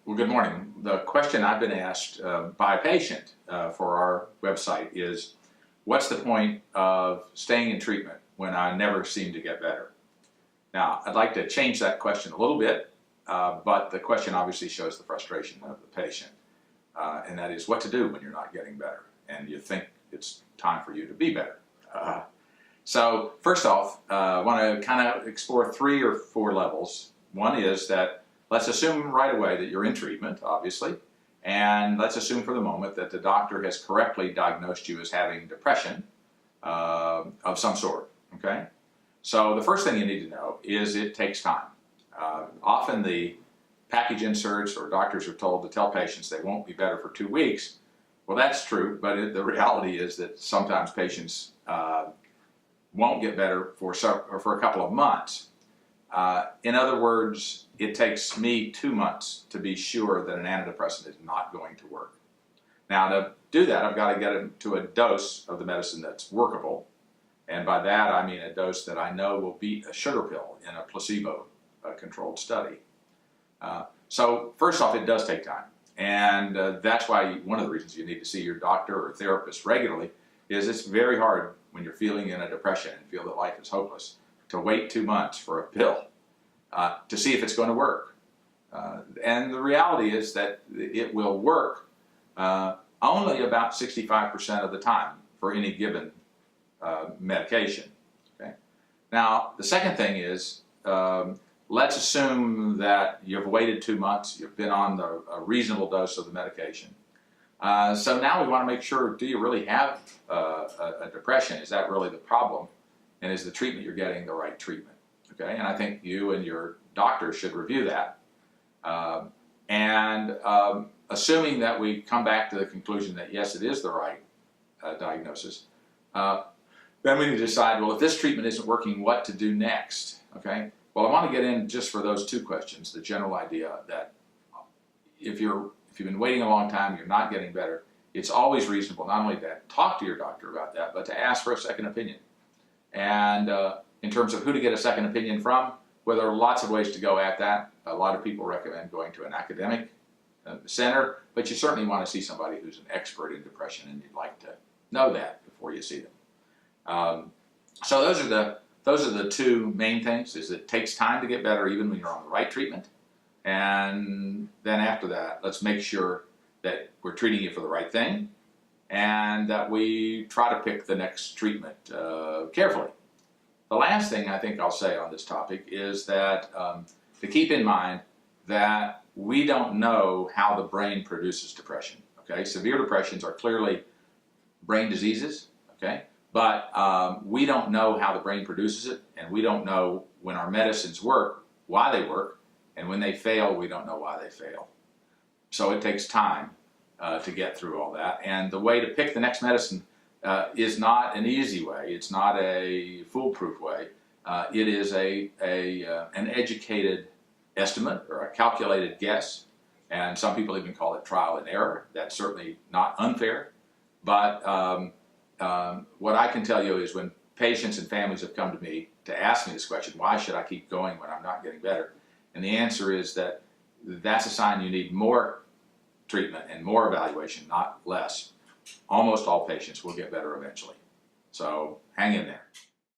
Well, good morning. The question I've been asked by a patient for our website is, what's the point of staying in treatment when I never seem to get better? Now, I'd like to change that question a little bit, but the question obviously shows the frustration of the patient, and that is what to do when you're not getting better and you think it's time for you to be better. So first off, I want to kind of explore 3 or 4 levels. One is that let's assume right away that you're in treatment, obviously, and let's assume for the moment that the doctor has correctly diagnosed you as having depression of some sort, okay? So the first thing you need to know is it takes time. Often the package inserts or doctors are told to tell patients they won't be better for 2 weeks. Well, that's true, but the reality is that sometimes patients won't get better for a couple of months. In other words, it takes me 2 months to be sure that an antidepressant is not going to work. Now, to do that, I've got to get it to a dose of the medicine that's workable. And by that, I mean a dose that I know will beat a sugar pill in a placebo-controlled study. So first off, it does take time. And that's why one of the reasons you need to see your doctor or therapist regularly is it's very hard when you're feeling in a depression and feel that life is hopeless to wait 2 months for a pill to see if it's going to work. And the reality is that it will work only about 65% of the time for any given medication. Okay? Now, the second thing is, let's assume that you've waited 2 months, you've been on a reasonable dose of the medication. So now we want to make sure, do you really have a depression? Is that really the problem? And is the treatment you're getting the right treatment? Okay, and I think you and your doctor should review that. Assuming that we come back to the conclusion that yes, it is the right diagnosis, then we need to decide, well, if this treatment isn't working, what to do next? Okay, well, I want to get in just for those 2 questions, the general idea that if you've been waiting a long time, you're not getting better, it's always reasonable not only to talk to your doctor about that, but to ask for a second opinion. And in terms of who to get a second opinion from, well, there are lots of ways to go at that. A lot of people recommend going to an academic center, but you certainly want to see somebody who's an expert in depression, and you'd like to know that before you see them. So those are the 2 main things, is it takes time to get better even when you're on the right treatment. And then after that, let's make sure that we're treating you for the right thing and that we try to pick the next treatment carefully. The last thing I think I'll say on this topic is that to keep in mind that we don't know how the brain produces depression. Okay, severe depressions are clearly brain diseases. Okay, but we don't know how the brain produces it, and we don't know when our medicines work, why they work, and when they fail, we don't know why they fail. So it takes time to get through all that, and the way to pick the next medicine is not an easy way. It's not a foolproof way. It is an educated estimate or a calculated guess, and some people even call it trial and error. That's certainly not unfair, but what I can tell you is when patients and families have come to me to ask me this question, why should I keep going when I'm not getting better? And the answer is that that's a sign you need more treatment and more evaluation, not less. Almost all patients will get better eventually. So hang in there.